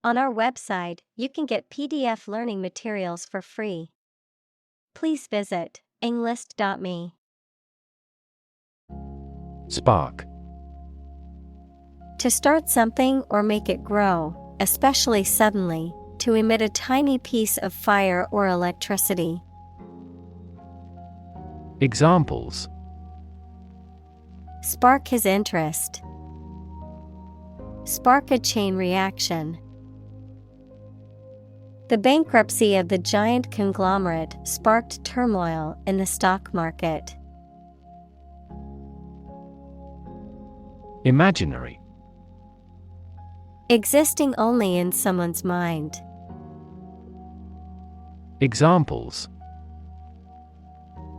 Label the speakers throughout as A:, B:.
A: On our website, you can get PDF learning materials for free. Please visit englist.me.
B: Spark.
A: To start something or make it grow, especially suddenly, to emit a tiny piece of fire or electricity.
B: Examples:
A: Spark his interest. Spark a chain reaction. The bankruptcy of the giant conglomerate sparked turmoil in the stock market.
B: Imaginary.
A: Existing only in someone's mind.
B: Examples: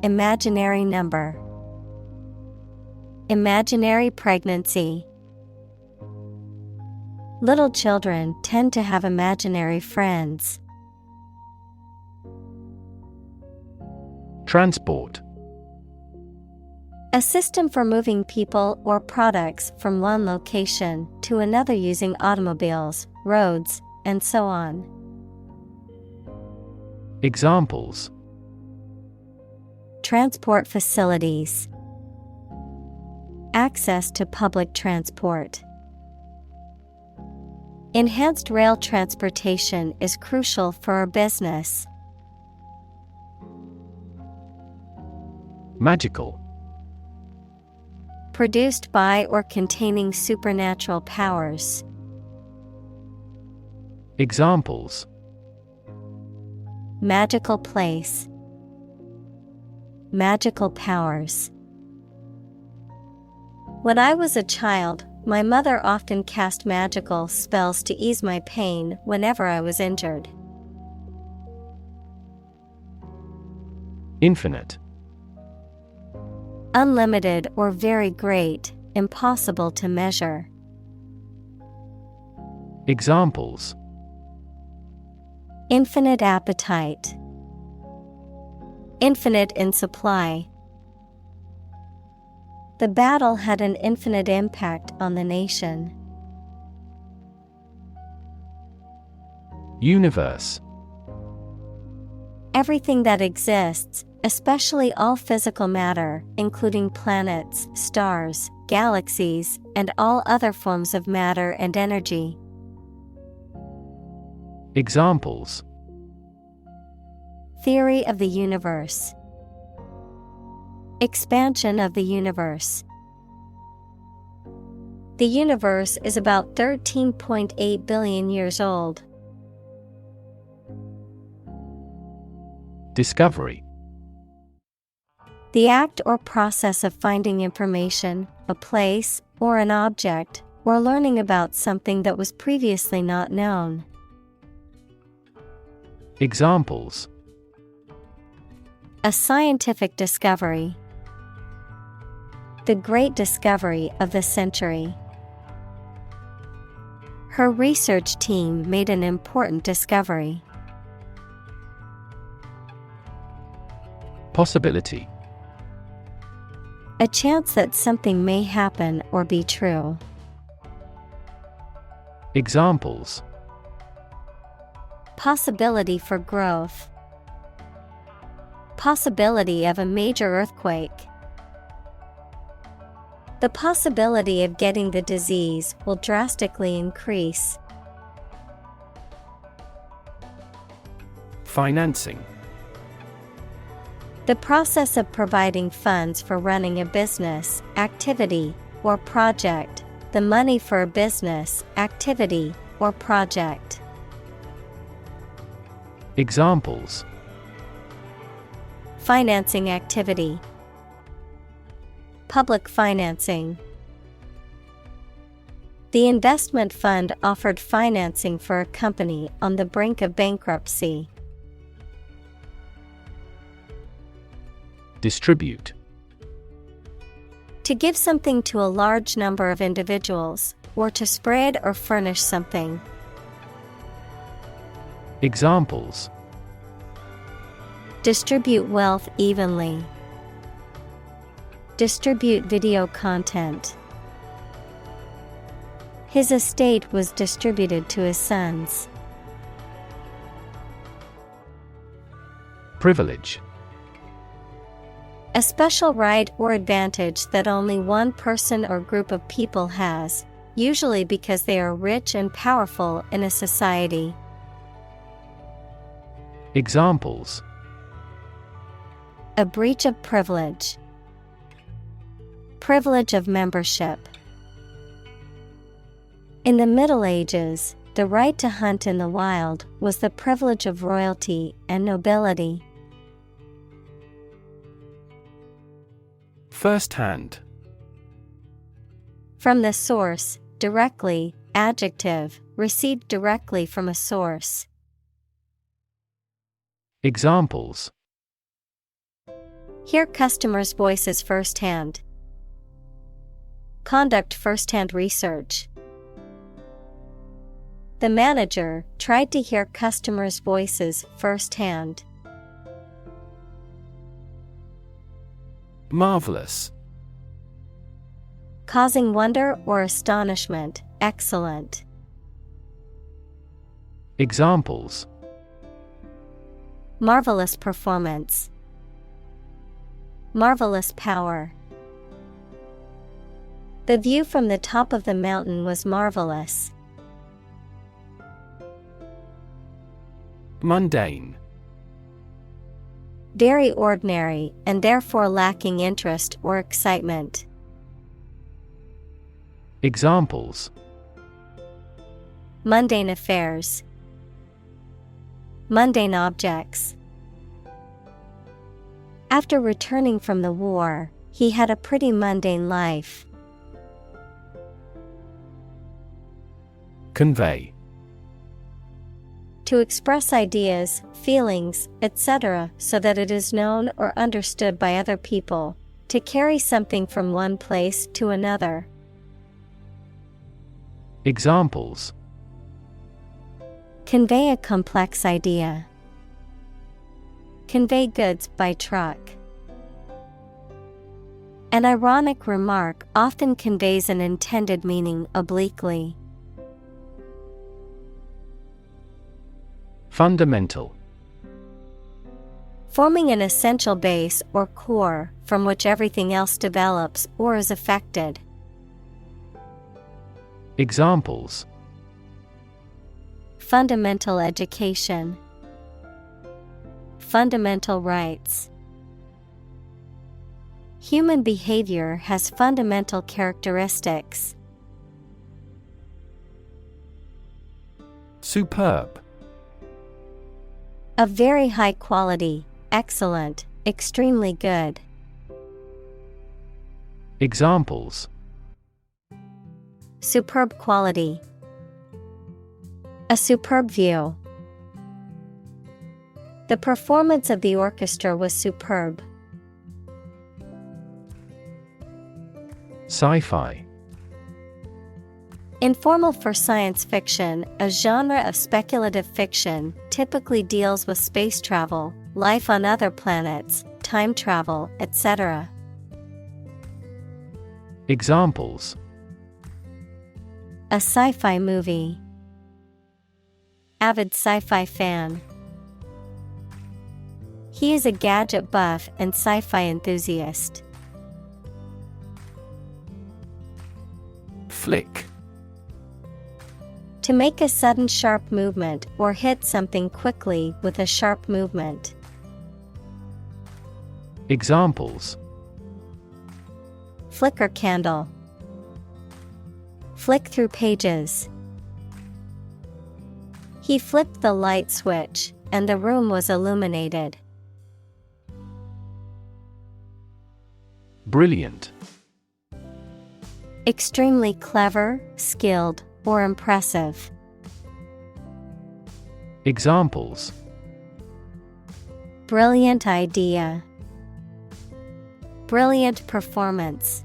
A: Imaginary number. Imaginary pregnancy. Little children tend to have imaginary friends.
B: Transport.
A: A system for moving people or products from one location to another using automobiles, roads, and so on.
B: Examples:
A: Transport facilities. Access to public transport. Enhanced rail transportation is crucial for our business.
B: Magical.
A: Produced by or containing supernatural powers.
B: Examples:
A: Magical place. Magical powers. When I was a child, my mother often cast magical spells to ease my pain whenever I was injured.
B: Infinite.
A: Unlimited or very great, impossible to measure.
B: Examples:
A: Infinite appetite. Infinite in supply. The battle had an infinite impact on the nation.
B: Universe.
A: Everything that exists, especially all physical matter, including planets, stars, galaxies, and all other forms of matter and energy.
B: Examples:
A: Theory of the universe. Expansion of the universe. The universe is about 13.8 billion years old.
B: Discovery.
A: The act or process of finding information, a place, or an object, or learning about something that was previously not known.
B: Examples:
A: A scientific discovery. The great discovery of the century. Her research team made an important discovery.
B: Possibility.
A: A chance that something may happen or be true.
B: Examples:
A: Possibility for growth. Possibility of a major earthquake. The possibility of getting the disease will drastically increase.
B: Financing.
A: The process of providing funds for running a business, activity, or project. The money for a business, activity, or project.
B: Examples:
A: Financing activity. Public financing. The investment fund offered financing for a company on the brink of bankruptcy.
B: Distribute.
A: To give something to a large number of individuals, or to spread or furnish something.
B: Examples:
A: Distribute wealth evenly. Distribute video content. His estate was distributed to his sons.
B: Privilege.
A: A special right or advantage that only one person or group of people has, usually because they are rich and powerful in a society.
B: Examples:
A: A breach of privilege. Privilege of membership. In the Middle Ages, the right to hunt in the wild was the privilege of royalty and nobility.
B: First-hand.
A: From the source, directly, adjective, received directly from a source.
B: Examples:
A: Hear customers' voices firsthand. Conduct firsthand research. The manager tried to hear customers' voices firsthand.
B: Marvelous.
A: Causing wonder or astonishment, excellent.
B: Examples:
A: Marvelous performance. Marvelous power. The view from the top of the mountain was marvelous.
B: Mundane.
A: Very ordinary and therefore lacking interest or excitement.
B: Examples:
A: Mundane affairs. Mundane objects. After returning from the war, he had a pretty mundane life.
B: Convey.
A: To express ideas, feelings, etc., so that it is known or understood by other people. To carry something from one place to another.
B: Examples:
A: Convey a complex idea. Convey goods by truck. An ironic remark often conveys an intended meaning obliquely.
B: Fundamental.
A: Forming an essential base or core from which everything else develops or is affected.
B: Examples:
A: Fundamental education. Fundamental rights. Human behavior has fundamental characteristics.
B: Superb.
A: Of very high quality, excellent, extremely good.
B: Examples:
A: Superb quality. A superb view. The performance of the orchestra was superb.
B: Sci-fi.
A: Informal for science fiction, a genre of speculative fiction, typically deals with space travel, life on other planets, time travel, etc.
B: Examples:
A: A sci-fi movie. Avid sci-fi fan. He is a gadget buff and sci-fi enthusiast.
B: Flick.
A: To make a sudden sharp movement or hit something quickly with a sharp movement.
B: Examples:
A: Flicker candle. Flick through pages. He flipped the light switch, and the room was illuminated.
B: Brilliant.
A: Extremely clever, skilled, or impressive.
B: Examples:
A: Brilliant idea. Brilliant performance.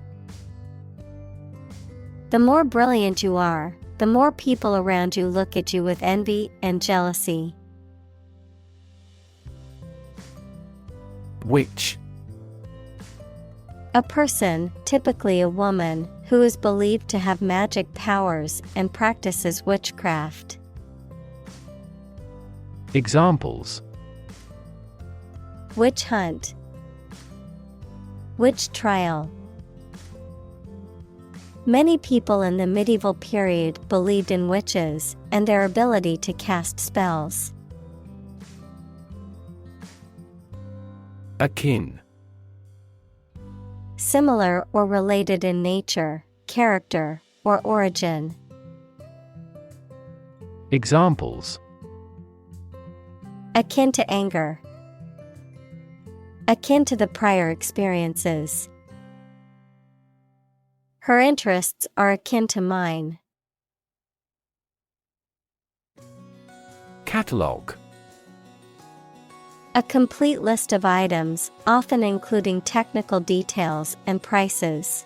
A: The more brilliant you are, the more people around you look at you with envy and jealousy.
B: Witch.
A: A person, typically a woman, who is believed to have magic powers and practices witchcraft.
B: Examples:
A: Witch hunt, witch trial. Many people in the medieval period believed in witches and their ability to cast spells.
B: Akin.
A: Similar or related in nature, character, or origin.
B: Examples:
A: Akin to anger. Akin to the prior experiences. Her interests are akin to mine.
B: Catalog.
A: A complete list of items, often including technical details and prices.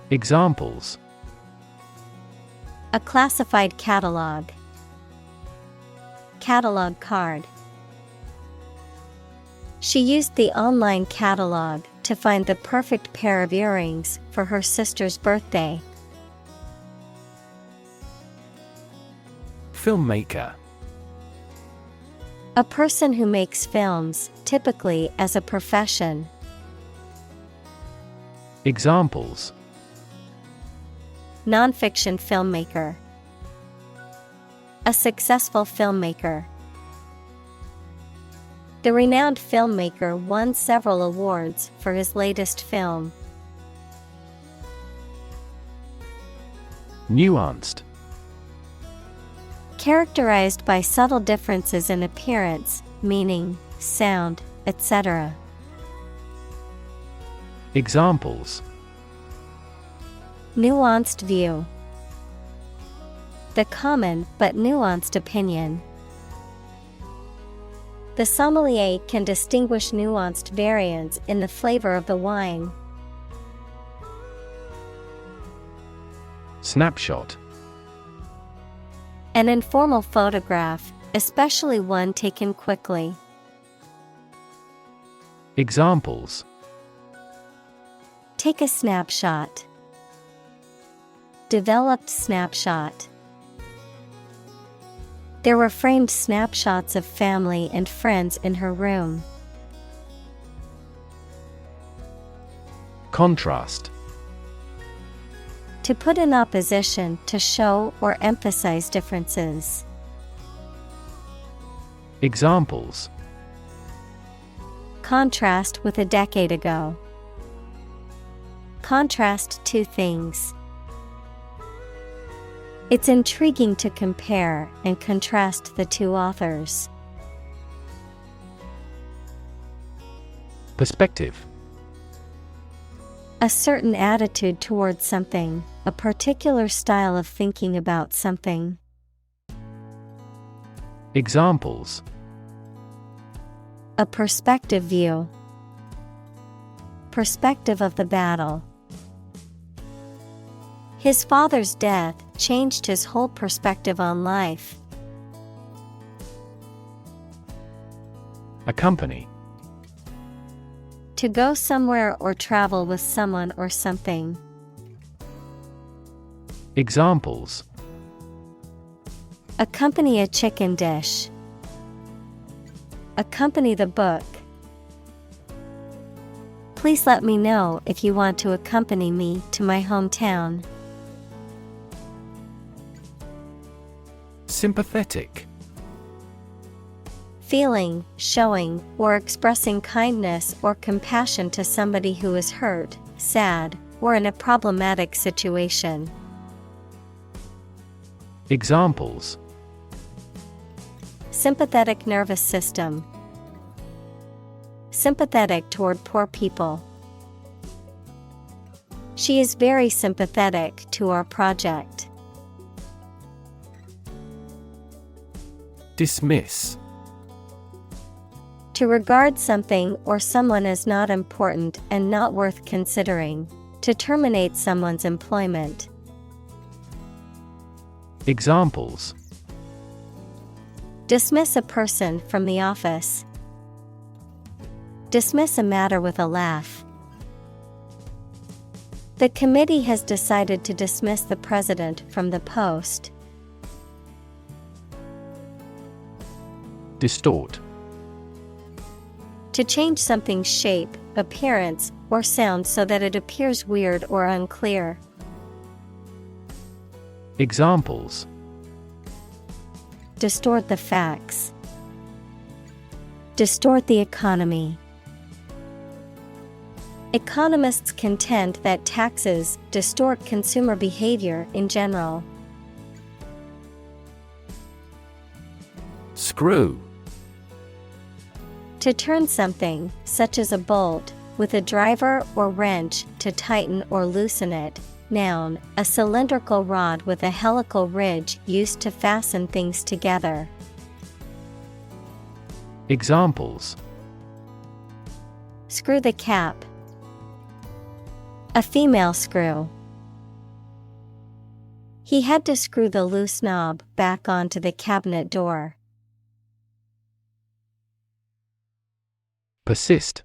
B: Examples:
A: A classified catalog. Catalog card. She used the online catalog to find the perfect pair of earrings for her sister's birthday.
B: Filmmaker.
A: A person who makes films, typically as a profession.
B: Examples:
A: Nonfiction filmmaker. A successful filmmaker. The renowned filmmaker won several awards for his latest film.
B: Nuanced.
A: Characterized by subtle differences in appearance, meaning, sound, etc.
B: Examples:
A: Nuanced view. The common but nuanced opinion. The sommelier can distinguish nuanced variants in the flavor of the wine.
B: Snapshot.
A: An informal photograph, especially one taken quickly.
B: Examples:
A: Take a snapshot. Developed snapshot. There were framed snapshots of family and friends in her room.
B: Contrast.
A: To put in opposition, to show or emphasize differences.
B: Examples:
A: Contrast with a decade ago. Contrast two things. It's intriguing to compare and contrast the two authors.
B: Perspective.
A: A certain attitude towards something, a particular style of thinking about something.
B: Examples:
A: A perspective view. Perspective of the battle. His father's death changed his whole perspective on life.
B: Accompany.
A: To go somewhere or travel with someone or something.
B: Examples:
A: Accompany a chicken dish. Accompany the book. Please let me know if you want to accompany me to my hometown.
B: Sympathetic.
A: Feeling, showing, or expressing kindness or compassion to somebody who is hurt, sad, or in a problematic situation.
B: Examples:
A: Sympathetic nervous system. Sympathetic toward poor people. She is very sympathetic to our project.
B: Dismiss.
A: To regard something or someone as not important and not worth considering. To terminate someone's employment.
B: Examples:
A: Dismiss a person from the office. Dismiss a matter with a laugh. The committee has decided to dismiss the president from the post.
B: Distort.
A: To change something's shape, appearance, or sound so that it appears weird or unclear.
B: Examples:
A: Distort the facts. Distort the economy. Economists contend that taxes distort consumer behavior in general.
B: Screw.
A: To turn something, such as a bolt, with a driver or wrench to tighten or loosen it. Noun, a cylindrical rod with a helical ridge used to fasten things together.
B: Examples:
A: Screw the cap. A female screw. He had to screw the loose knob back onto the cabinet door.
B: Persist.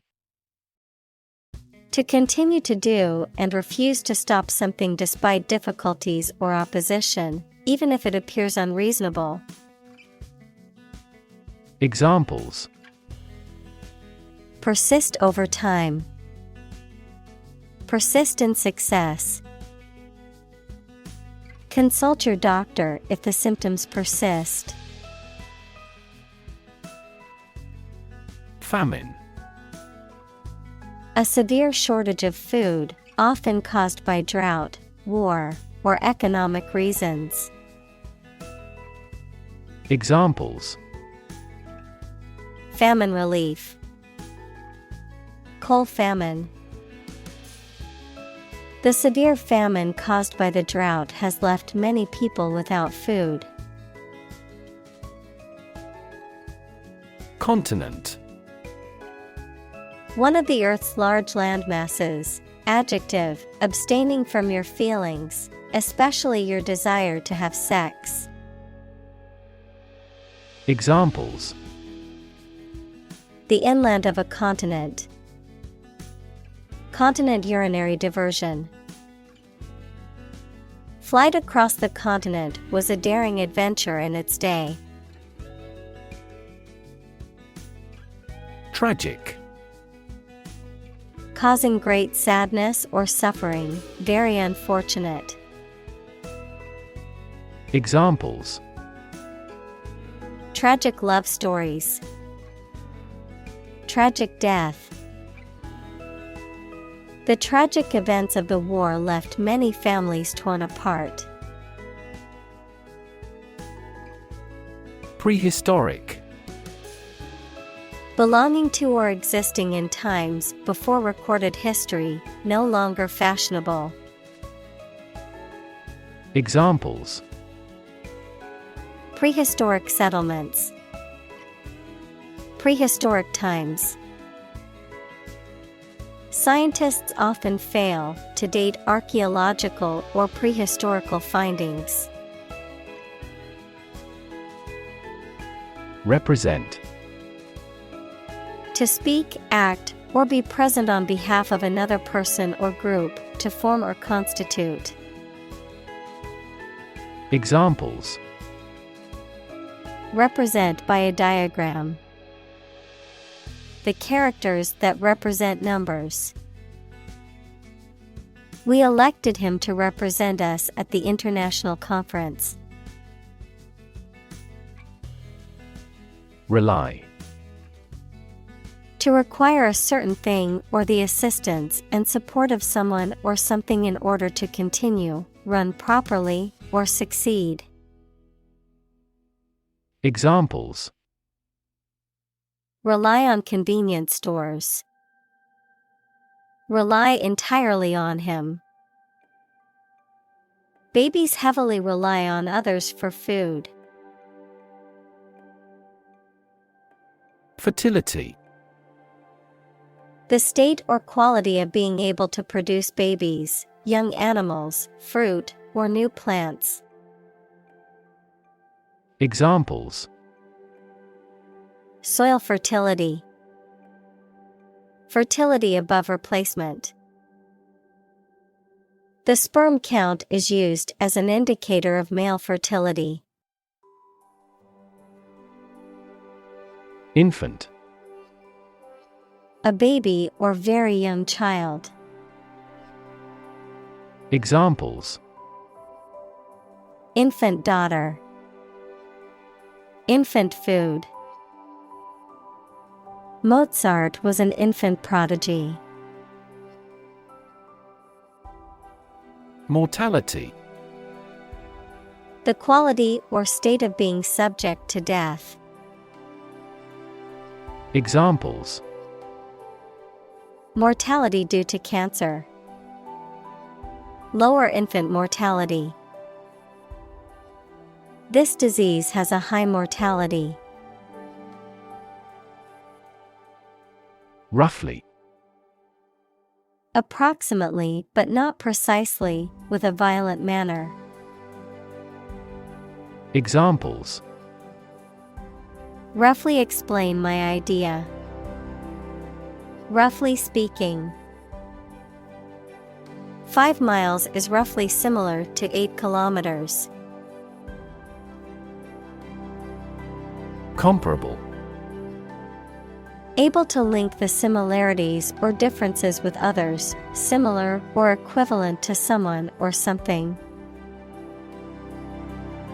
A: To continue to do and refuse to stop something despite difficulties or opposition, even if it appears unreasonable.
B: Examples:
A: Persist over time. Persist in success. Consult your doctor if the symptoms persist.
B: Famine.
A: A severe shortage of food, often caused by drought, war, or economic reasons.
B: Examples:
A: Famine relief. Coal famine. The severe famine caused by the drought has left many people without food.
B: Continent.
A: One of the Earth's large land masses. Adjective, abstaining from your feelings, especially your desire to have sex.
B: Examples:
A: The inland of a continent. Continent urinary diversion. Flight across the continent was a daring adventure in its day.
B: Tragic.
A: Causing great sadness or suffering, very unfortunate.
B: Examples:
A: Tragic love stories. Tragic death. The tragic events of the war left many families torn apart.
B: Prehistoric.
A: Belonging to or existing in times before recorded history, no longer fashionable.
B: Examples:
A: Prehistoric settlements. Prehistoric times. Scientists often fail to date archaeological or prehistorical findings.
B: Represent.
A: To speak, act, or be present on behalf of another person or group, to form or constitute.
B: Examples:
A: Represent by a diagram. The characters that represent numbers. We elected him to represent us at the international conference.
B: Rely.
A: To require a certain thing or the assistance and support of someone or something in order to continue, run properly, or succeed.
B: Examples:
A: Rely on convenience stores. Rely entirely on him. Babies heavily rely on others for food.
B: Fertility.
A: The state or quality of being able to produce babies, young animals, fruit, or new plants.
B: Examples:
A: Soil fertility. Fertility above replacement. The sperm count is used as an indicator of male fertility.
B: Infant.
A: A baby or very young child.
B: Examples:
A: Infant daughter. Infant food. Mozart was an infant prodigy.
B: Mortality.
A: The quality or state of being subject to death.
B: Examples:
A: Mortality due to cancer. Lower infant mortality. This disease has a high mortality.
B: Roughly.
A: Approximately, but not precisely, with a violent manner.
B: Examples:
A: Roughly explain my idea. Roughly speaking. 5 miles is roughly similar to 8 kilometers.
B: Comparable.
A: Able to link the similarities or differences with others, similar or equivalent to someone or something.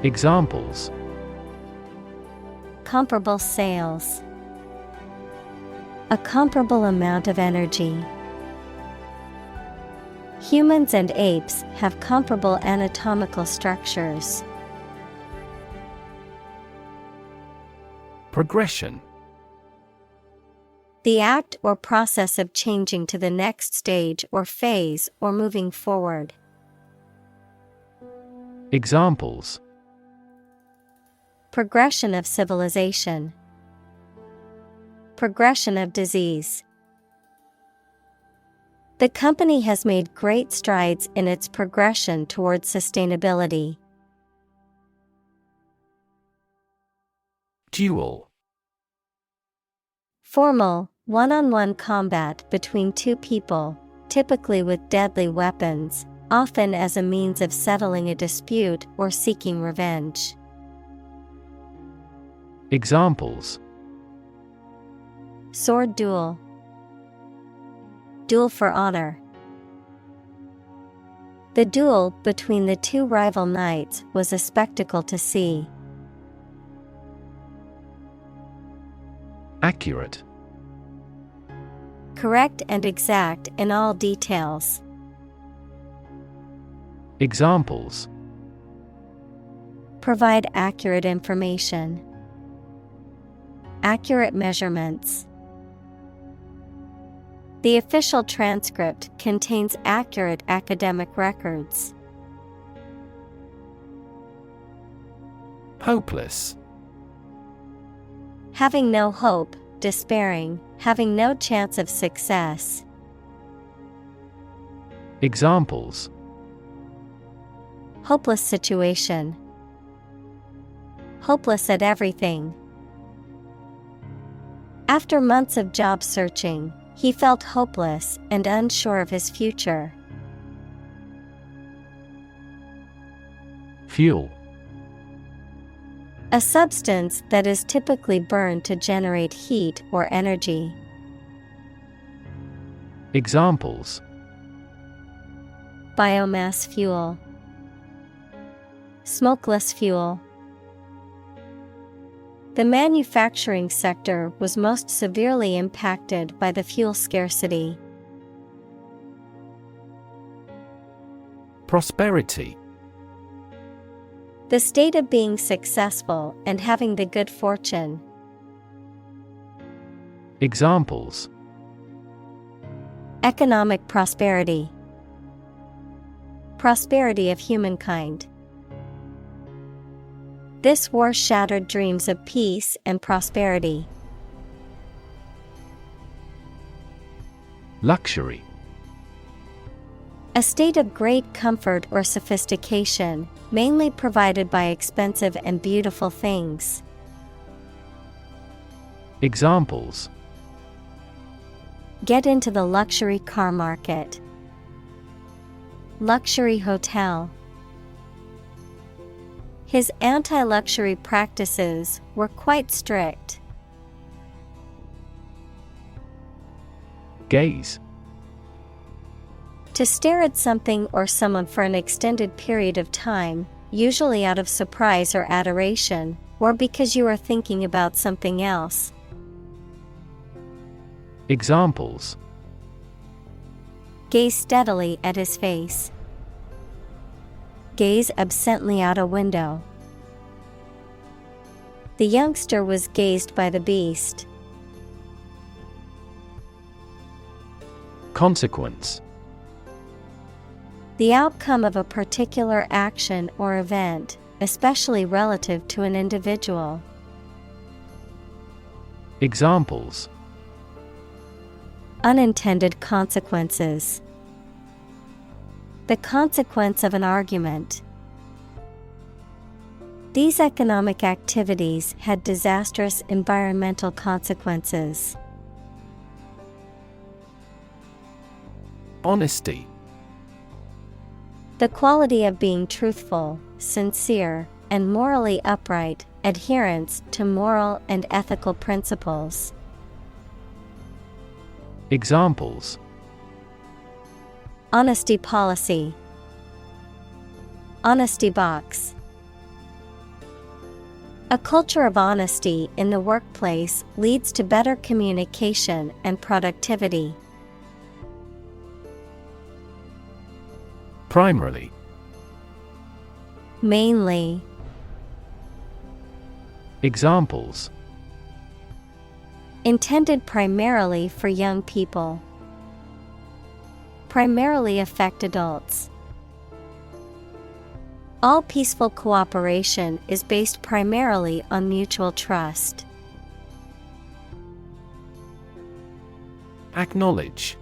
B: Examples:
A: Comparable sales. A comparable amount of energy. Humans and apes have comparable anatomical structures.
B: Progression.
A: The act or process of changing to the next stage or phase or moving forward.
B: Examples:
A: Progression of civilization. Progression of disease. The company has made great strides in its progression towards sustainability.
B: Duel.
A: Formal, one-on-one combat between two people, typically with deadly weapons, often as a means of settling a dispute or seeking revenge.
B: Examples:
A: Sword duel. Duel for honor. The duel between the two rival knights was a spectacle to see.
B: Accurate.
A: Correct and exact in all details.
B: Examples:
A: Provide accurate information. Accurate measurements. The official transcript contains accurate academic records.
B: Hopeless.
A: Having no hope, despairing, having no chance of success.
B: Examples:
A: Hopeless situation. Hopeless at everything. After months of job searching, he felt hopeless and unsure of his future.
B: Fuel.
A: A substance that is typically burned to generate heat or energy.
B: Examples:
A: Biomass fuel. Smokeless fuel. The manufacturing sector was most severely impacted by the fuel scarcity.
B: Prosperity.
A: The state of being successful and having the good fortune.
B: Examples:
A: Economic prosperity. Prosperity of humankind. This war shattered dreams of peace and prosperity.
B: Luxury.
A: A state of great comfort or sophistication, mainly provided by expensive and beautiful things.
B: Examples:
A: Get into the luxury car market. Luxury hotel. His anti-luxury practices were quite strict.
B: Gaze.
A: To stare at something or someone for an extended period of time, usually out of surprise or adoration, or because you are thinking about something else.
B: Examples.
A: Gaze steadily at his face. Gaze absently out a window. The youngster was gazed by the beast.
B: Consequence.
A: The outcome of a particular action or event, especially relative to an individual.
B: Examples.
A: Unintended consequences. The consequence of an argument. These economic activities had disastrous environmental consequences.
B: Honesty.
A: The quality of being truthful, sincere, and morally upright, adherence to moral and ethical principles.
B: Examples.
A: Honesty policy. Honesty box. A culture of honesty in the workplace leads to better communication and productivity.
B: Primarily.
A: Mainly.
B: Examples.
A: Intended primarily for young people. Primarily affect adults. All peaceful cooperation is based primarily on mutual trust.
B: Acknowledge.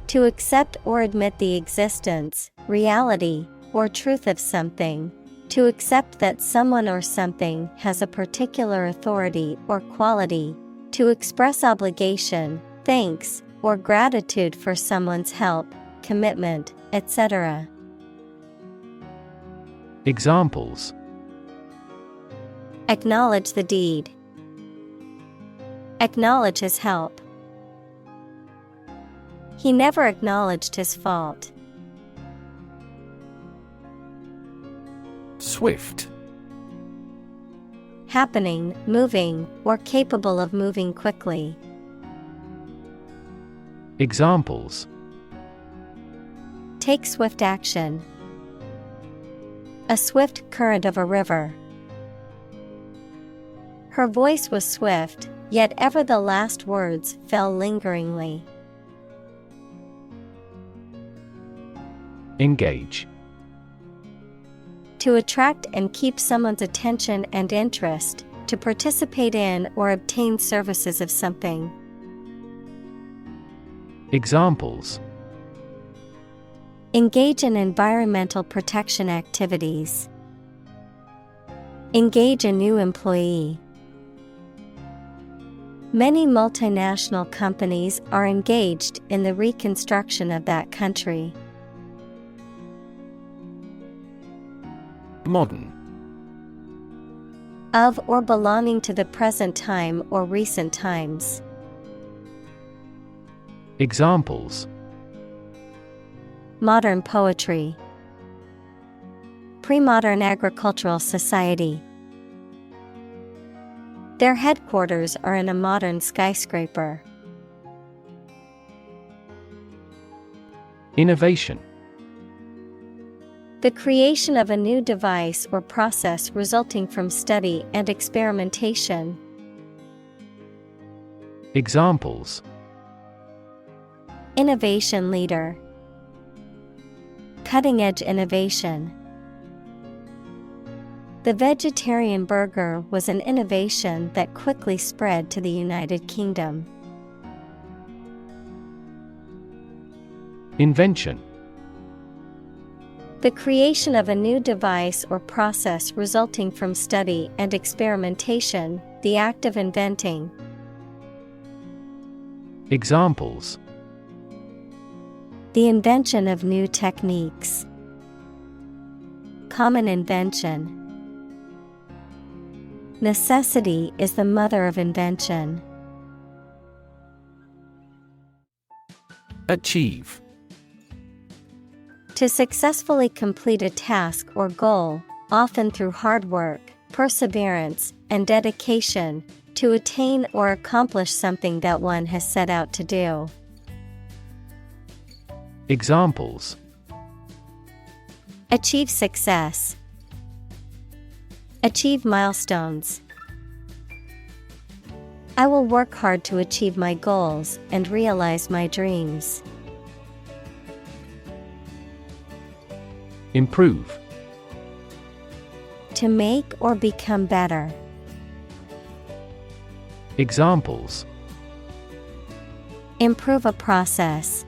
A: To accept or admit the existence, reality, or truth of something. To accept that someone or something has a particular authority or quality. To express obligation, thanks, or gratitude for someone's help, commitment, etc.
B: Examples.
A: Acknowledge the deed. Acknowledge his help. He never acknowledged his fault.
B: Swift.
A: Happening, moving, or capable of moving quickly.
B: Examples.
A: Take swift action. A swift current of a river. Her voice was swift, yet ever the last words fell lingeringly.
B: Engage.
A: To attract and keep someone's attention and interest, to participate in or obtain services of something.
B: Examples.
A: Engage in environmental protection activities. Engage a new employee. Many multinational companies are engaged in the reconstruction of that country.
B: Modern.
A: Of or belonging to the present time or recent times.
B: Examples.
A: Modern poetry. Pre-modern agricultural society. Their headquarters are in a modern skyscraper.
B: Innovation.
A: The creation of a new device or process resulting from study and experimentation.
B: Examples.
A: Innovation leader. Cutting-edge innovation. The vegetarian burger was an innovation that quickly spread to the United Kingdom.
B: Invention.
A: The creation of a new device or process resulting from study and experimentation, the act of inventing. The invention of new techniques. Common invention. Necessity is the mother of invention.
B: Achieve.
A: To successfully complete a task or goal, often through hard work, perseverance, and dedication, to attain or accomplish something that one has set out to do.
B: Examples:
A: Achieve success. Achieve milestones. I will work hard to achieve my goals and realize my dreams.
B: Improve.
A: To make or become better.
B: Examples:
A: Improve a process.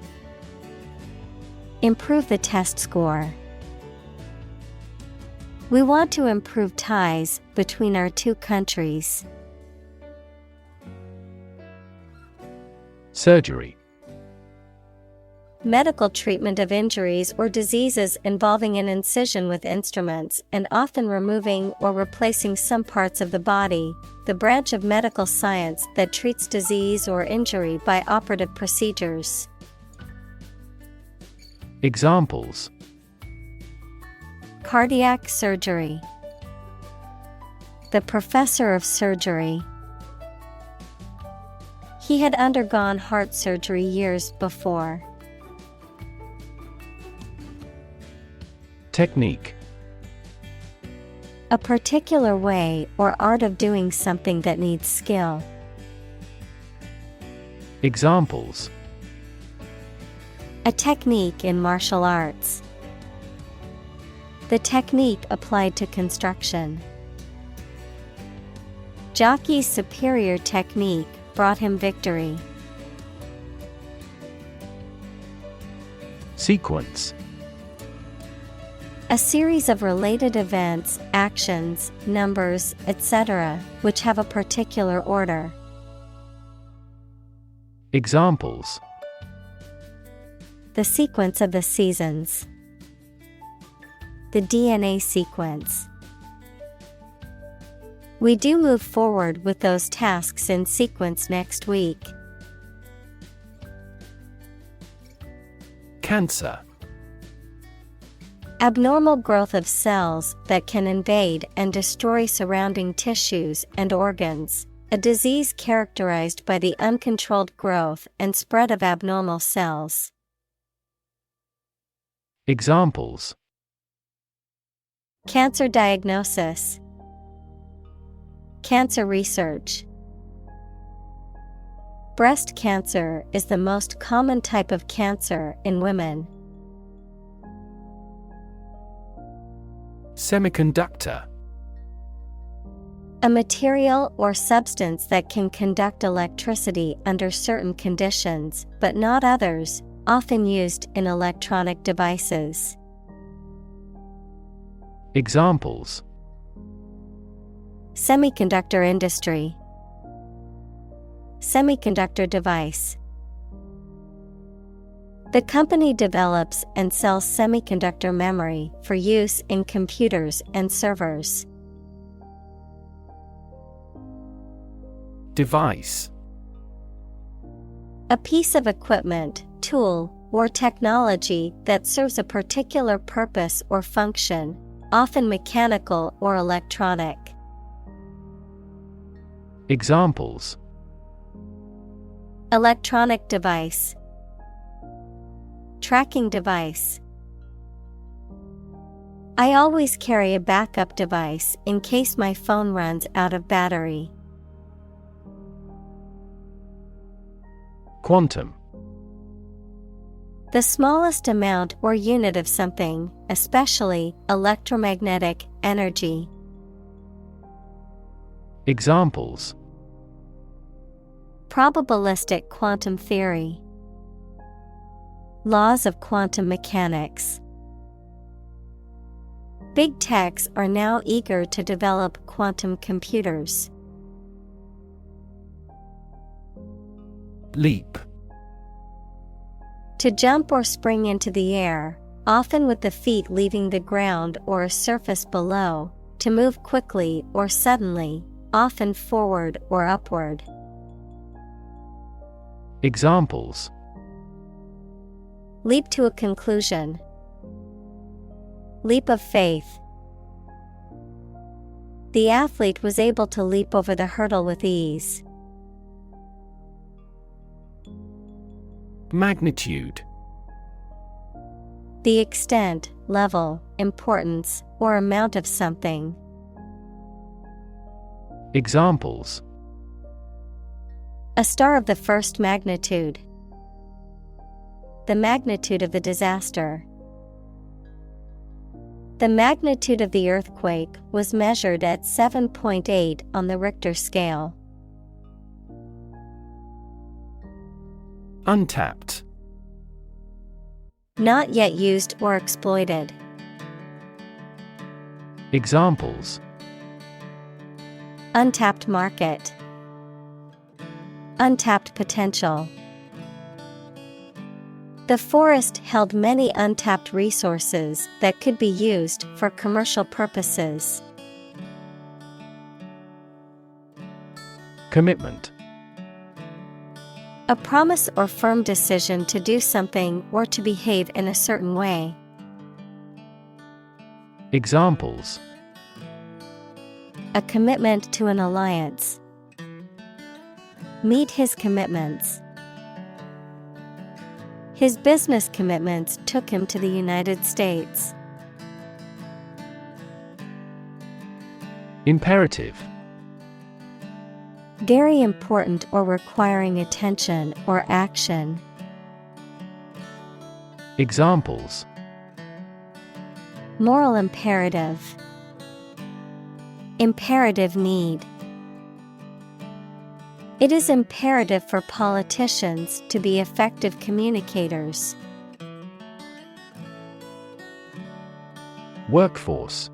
A: Improve the test score. We want to improve ties between our two countries.
B: Surgery.
A: Medical treatment of injuries or diseases involving an incision with instruments and often removing or replacing some parts of the body, the branch of medical science that treats disease or injury by operative procedures.
B: Examples:
A: Cardiac surgery. The professor of surgery. He had undergone heart surgery years before.
B: Technique.
A: A particular way or art of doing something that needs skill.
B: Examples:
A: A technique in martial arts. The technique applied to construction. Jockey's superior technique brought him victory.
B: Sequence.
A: A series of related events, actions, numbers, etc., which have a particular order.
B: Examples:
A: The sequence of the seasons. The DNA sequence. We do move forward with those tasks in sequence next week.
B: Cancer.
A: Abnormal growth of cells that can invade and destroy surrounding tissues and organs. A disease characterized by the uncontrolled growth and spread of abnormal cells.
B: Examples:
A: Cancer diagnosis. Cancer research. Breast cancer is the most common type of cancer in women.
B: Semiconductor.
A: A material or substance that can conduct electricity under certain conditions, but not others, often used in electronic devices.
B: Examples:
A: Semiconductor industry. Semiconductor device. The company develops and sells semiconductor memory for use in computers and servers.
B: Device.
A: A piece of equipment, tool, or technology that serves a particular purpose or function, often mechanical or electronic.
B: Examples:
A: Electronic device. Tracking device. I always carry a backup device in case my phone runs out of battery.
B: Quantum.
A: The smallest amount or unit of something, especially electromagnetic energy.
B: Examples:
A: Probabilistic quantum theory. Laws of quantum mechanics. Big techs are now eager to develop quantum computers.
B: Leap.
A: To jump or spring into the air, often with the feet leaving the ground or a surface below. To move quickly or suddenly, often forward or upward.
B: Examples:
A: Leap to a conclusion. Leap of faith. The athlete was able to leap over the hurdle with ease.
B: Magnitude.
A: The extent, level, importance, or amount of something.
B: Examples:
A: A star of the first magnitude. The magnitude of the disaster. The magnitude of the earthquake was measured at 7.8 on the Richter scale.
B: Untapped.
A: Not yet used or exploited.
B: Examples:
A: Untapped market. Untapped potential. The forest held many untapped resources that could be used for commercial purposes.
B: Commitment.
A: A promise or firm decision to do something or to behave in a certain way.
B: Examples:
A: A commitment to an alliance. Meet his commitments. His business commitments took him to the United States.
B: Imperative.
A: Very important or requiring attention or action.
B: Examples:
A: Moral imperative. Imperative need. It is imperative for politicians to be effective communicators.
B: Workforce.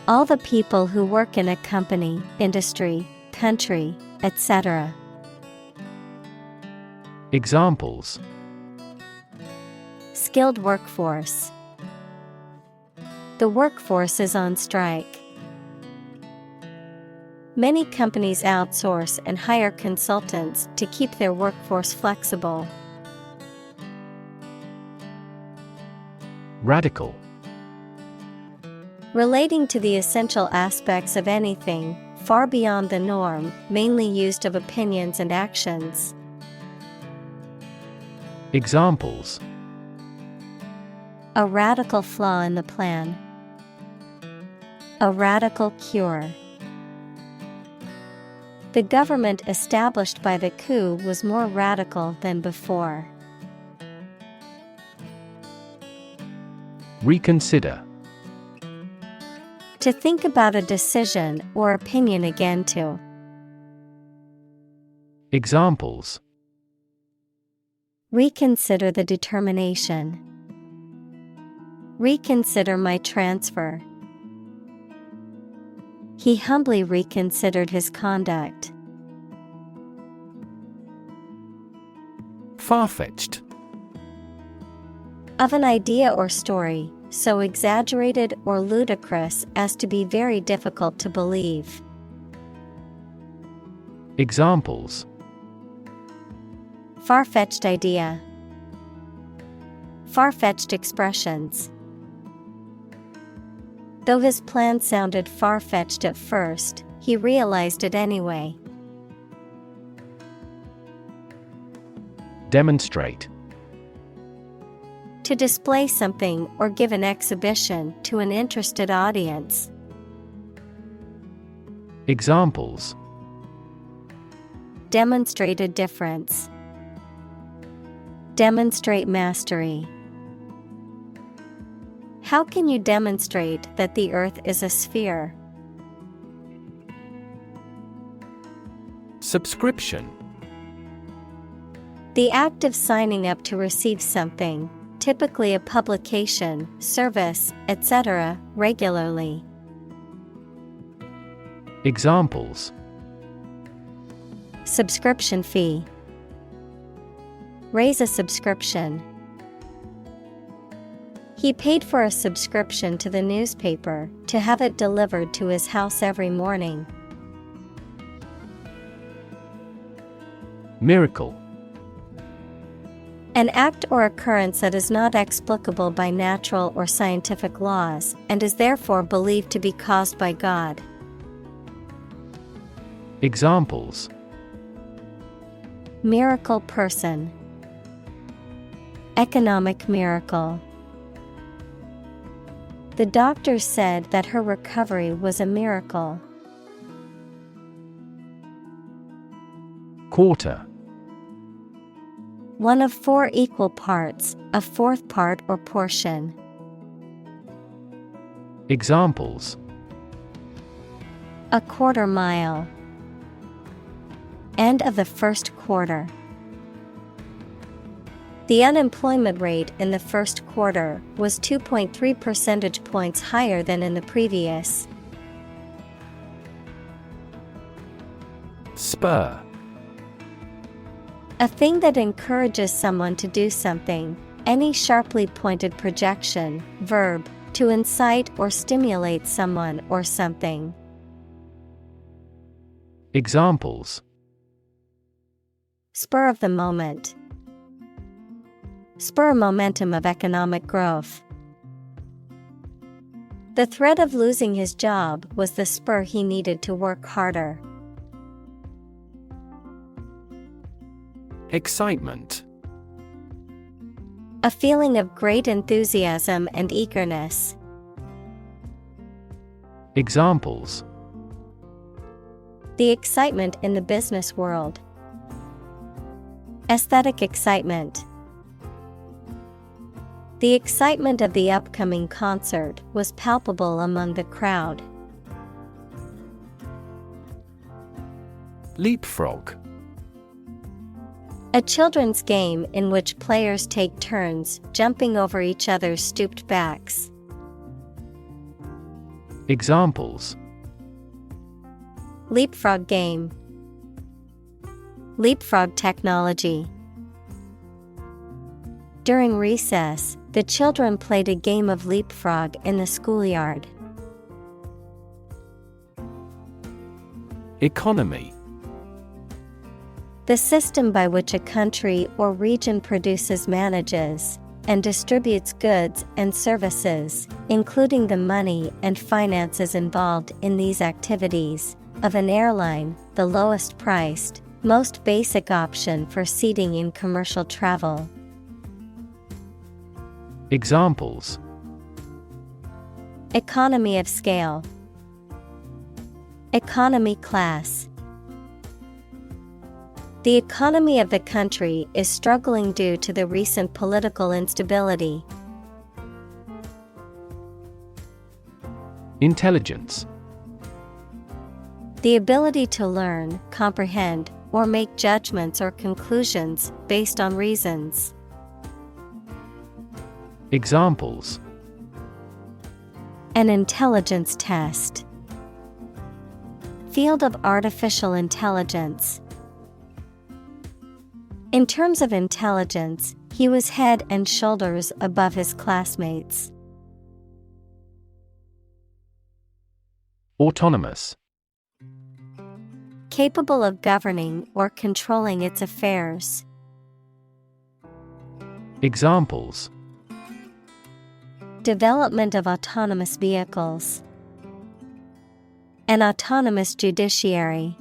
A: All the people who work in a company, industry, country, etc.
B: Examples:
A: Skilled workforce. The workforce is on strike. Many companies outsource and hire consultants to keep their workforce flexible.
B: Radical.
A: Relating to the essential aspects of anything, far beyond the norm, mainly used of opinions and actions.
B: Examples:
A: A radical flaw in the plan. A radical cure. The government established by the coup was more radical than before.
B: Reconsider.
A: To think about a decision or opinion again to.
B: Examples:
A: Reconsider the determination. Reconsider my transfer. He humbly reconsidered his conduct.
B: Far-fetched.
A: Of an idea or story, so exaggerated or ludicrous as to be very difficult to believe.
B: Examples:
A: Far-fetched idea. Far-fetched expressions. Though his plan sounded far-fetched at first, he realized it anyway.
B: Demonstrate.
A: To display something or give an exhibition to an interested audience.
B: Examples:
A: Demonstrate a difference. Demonstrate mastery. How can you demonstrate that the Earth is a sphere?
B: Subscription.
A: The act of signing up to receive something, typically a publication, service, etc., regularly.
B: Examples:
A: Subscription fee. Raise a subscription. He paid for a subscription to the newspaper to have it delivered to his house every morning.
B: Miracle.
A: An act or occurrence that is not explicable by natural or scientific laws and is therefore believed to be caused by God.
B: Examples:
A: Miracle person. Economic miracle. The doctor said that her recovery was a miracle.
B: Quarter.
A: One of 4 equal parts, a fourth part or portion.
B: Examples:
A: A quarter mile. End of the first quarter. The unemployment rate in the first quarter was 2.3 percentage points higher than in the previous.
B: Spur.
A: A thing that encourages someone to do something. Any sharply pointed projection, verb, to incite or stimulate someone or something.
B: Examples:
A: Spur of the moment. Spur momentum of economic growth. The threat of losing his job was the spur he needed to work harder.
B: Excitement.
A: A feeling of great enthusiasm and eagerness.
B: Examples:
A: The excitement in the business world. Aesthetic excitement. The excitement of the upcoming concert was palpable among the crowd.
B: Leapfrog.
A: A children's game in which players take turns jumping over each other's stooped backs.
B: Examples:
A: Leapfrog game. Leapfrog technology. During recess, the children played a game of leapfrog in the schoolyard.
B: Economy.
A: The system by which a country or region produces, manages, and distributes goods and services, including the money and finances involved in these activities, of an airline, the lowest priced, most basic option for seating in commercial travel.
B: Examples:
A: Economy of scale. Economy class. The economy of the country is struggling due to the recent political instability.
B: Intelligence.
A: The ability to learn, comprehend, or make judgments or conclusions based on reasons.
B: Examples:
A: An intelligence test. Field of artificial intelligence. In terms of intelligence, he was head and shoulders above his classmates.
B: Autonomous.
A: Capable of governing or controlling its affairs.
B: Examples:
A: Development of autonomous vehicles. An autonomous judiciary.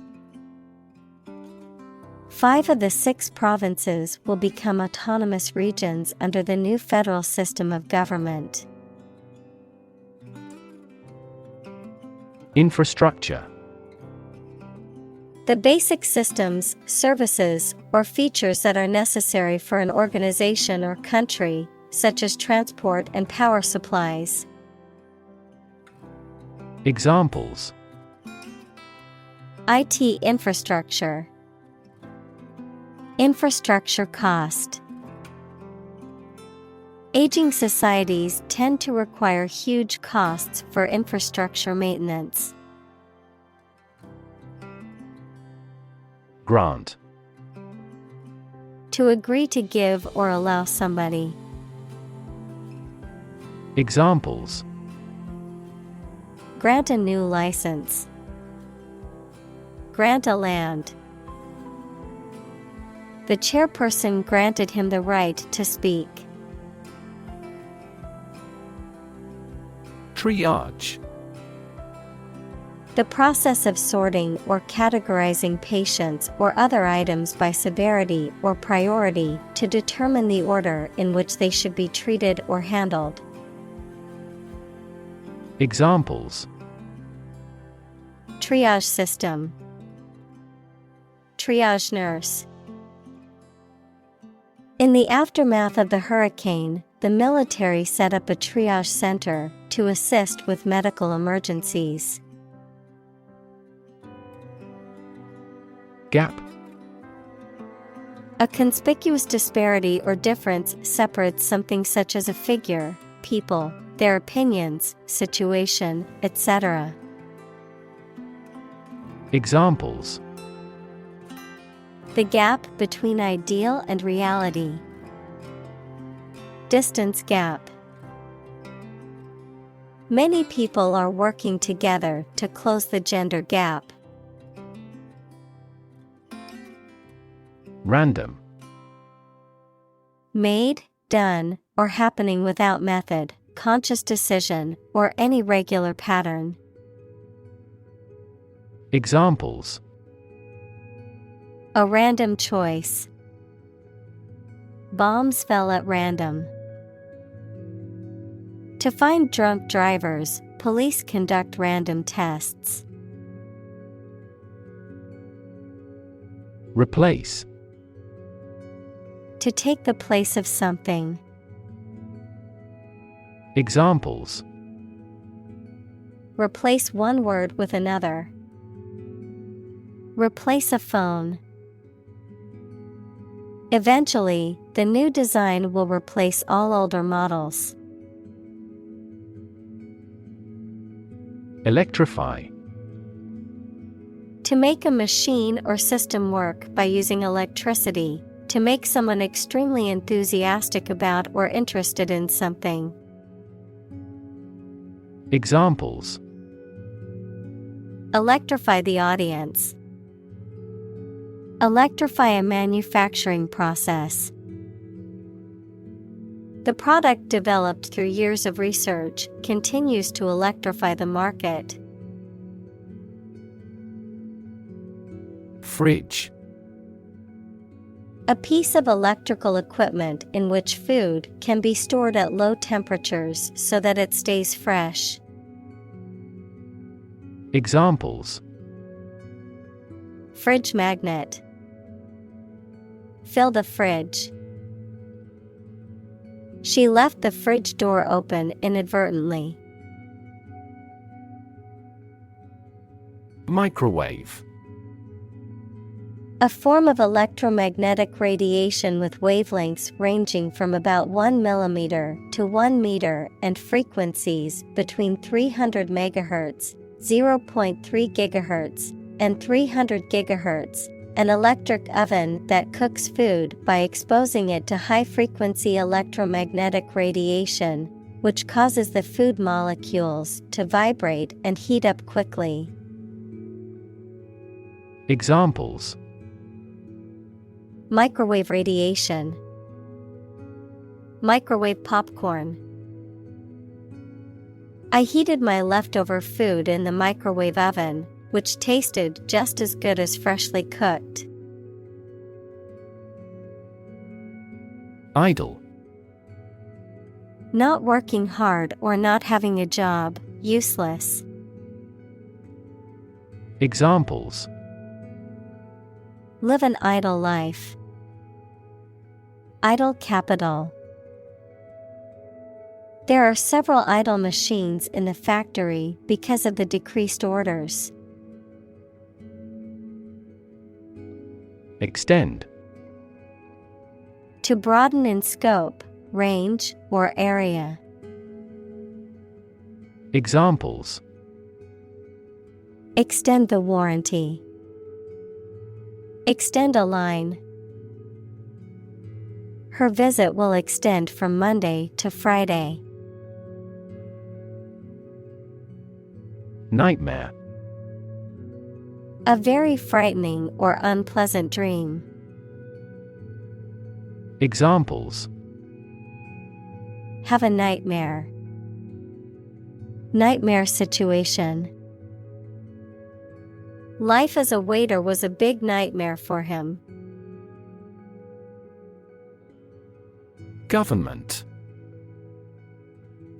A: 5 of the 6 provinces will become autonomous regions under the new federal system of government.
B: Infrastructure.
A: The basic systems, services, or features that are necessary for an organization or country, such as transport and power supplies.
B: Examples:
A: IT infrastructure. Infrastructure cost. Aging societies tend to require huge costs for infrastructure maintenance.
B: Grant.
A: To agree to give or allow somebody.
B: Examples:
A: Grant a new license. Grant a land. The chairperson granted him the right to speak.
B: Triage.
A: The process of sorting or categorizing patients or other items by severity or priority to determine the order in which they should be treated or handled.
B: Examples:
A: Triage system. Triage nurse. In the aftermath of the hurricane, the military set up a triage center to assist with medical emergencies.
B: Gap.
A: A conspicuous disparity or difference separates something such as a figure, people, their opinions, situation, etc.
B: Examples:
A: The gap between ideal and reality. Distance gap. Many people are working together to close the gender gap.
B: Random.
A: Made, done, or happening without method, conscious decision, or any regular pattern.
B: Examples:
A: A random choice. Bombs fell at random. To find drunk drivers, police conduct random tests.
B: Replace.
A: To take the place of something.
B: Examples:
A: Replace one word with another. Replace a phone. Eventually, the new design will replace all older models.
B: Electrify.
A: To make a machine or system work by using electricity, to make someone extremely enthusiastic about or interested in something.
B: Examples:
A: Electrify the audience. Electrify a manufacturing process. The product developed through years of research continues to electrify the market.
B: Fridge.
A: A piece of electrical equipment in which food can be stored at low temperatures so that it stays fresh.
B: Examples:
A: Fridge magnet. Fill the fridge. She left the fridge door open inadvertently.
B: Microwave.
A: A form of electromagnetic radiation with wavelengths ranging from about 1 millimeter to 1 meter and frequencies between 300 MHz, 0.3 GHz, and 300 GHz. An electric oven that cooks food by exposing it to high-frequency electromagnetic radiation, which causes the food molecules to vibrate and heat up quickly.
B: Examples:
A: Microwave radiation. Microwave popcorn. I heated my leftover food in the microwave oven, which tasted just as good as freshly cooked.
B: Idle.
A: Not working hard or not having a job, useless.
B: Examples:
A: Live an idle life. Idle capital. There are several idle machines in the factory because of the decreased orders.
B: Extend.
A: To broaden in scope, range, or area.
B: Examples:
A: Extend the warranty. Extend a line. Her visit will extend from Monday to Friday.
B: Nightmare.
A: A very frightening or unpleasant dream.
B: Examples:
A: Have a nightmare. Nightmare situation. Life as a waiter was a big nightmare for him.
B: Government.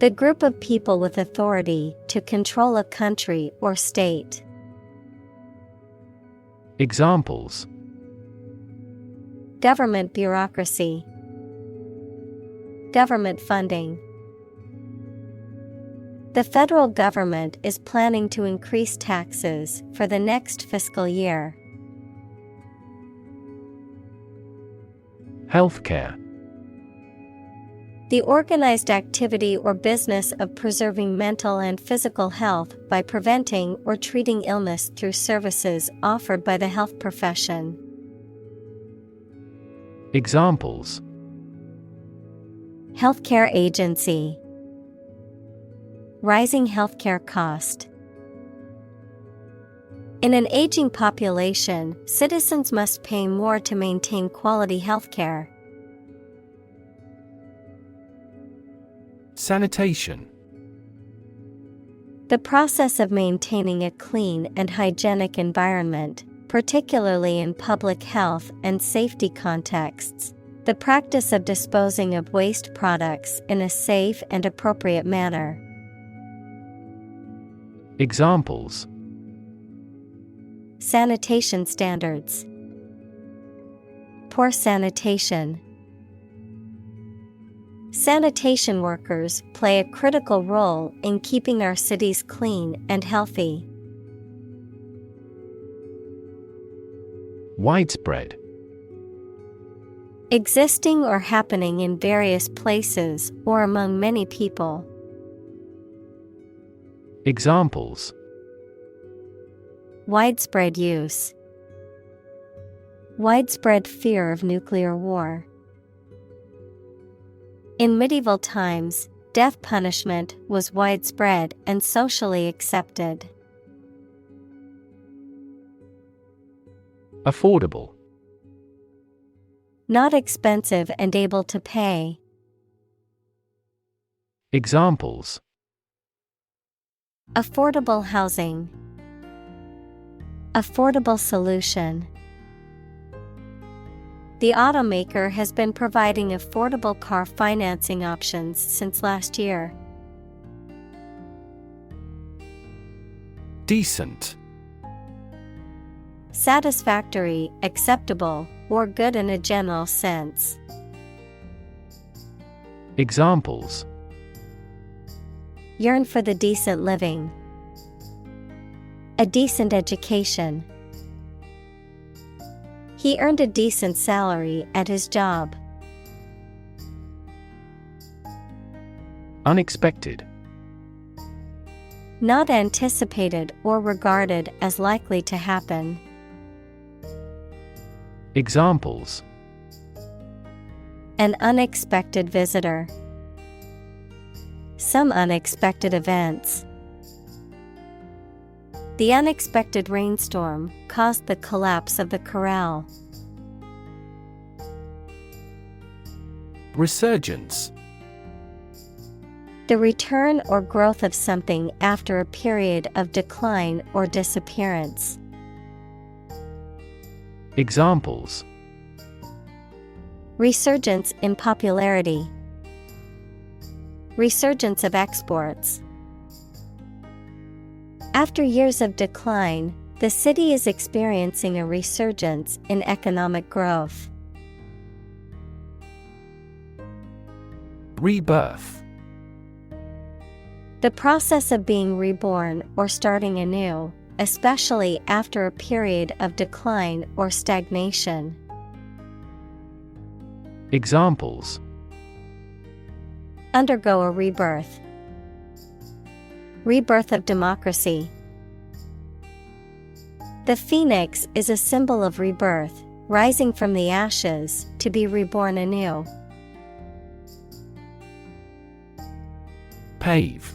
A: The group of people with authority to control a country or state.
B: Examples:
A: Government bureaucracy. Government funding. The federal government is planning to increase taxes for the next fiscal year.
B: Healthcare.
A: The organized activity or business of preserving mental and physical health by preventing or treating illness through services offered by the health profession.
B: Examples:
A: Healthcare agency. Rising healthcare cost. In an aging population, citizens must pay more to maintain quality healthcare.
B: Sanitation.
A: The process of maintaining a clean and hygienic environment, particularly in public health and safety contexts. The practice of disposing of waste products in a safe and appropriate manner.
B: Examples:
A: Sanitation standards. Poor sanitation. Sanitation workers play a critical role in keeping our cities clean and healthy.
B: Widespread.
A: Existing or happening in various places or among many people.
B: Examples:
A: Widespread use. Widespread fear of nuclear war. In medieval times, death punishment was widespread and socially accepted.
B: Affordable.
A: Not expensive and able to pay.
B: Examples:
A: Affordable housing. Affordable solution. The automaker has been providing affordable car financing options since last year.
B: Decent.
A: Satisfactory, acceptable, or good in a general sense.
B: Examples:
A: Yearn for the decent living. A decent education. He earned a decent salary at his job.
B: Unexpected.
A: Not anticipated or regarded as likely to happen.
B: Examples:
A: An unexpected visitor. Some unexpected events. The unexpected rainstorm caused the collapse of the corral.
B: Resurgence.
A: The return or growth of something after a period of decline or disappearance.
B: Examples:
A: Resurgence in popularity. Resurgence of exports. After years of decline, the city is experiencing a resurgence in economic growth.
B: Rebirth.
A: The process of being reborn or starting anew, especially after a period of decline or stagnation.
B: Examples:
A: Undergo a rebirth. Rebirth of democracy. The phoenix is a symbol of rebirth, rising from the ashes to be reborn anew.
B: Pave.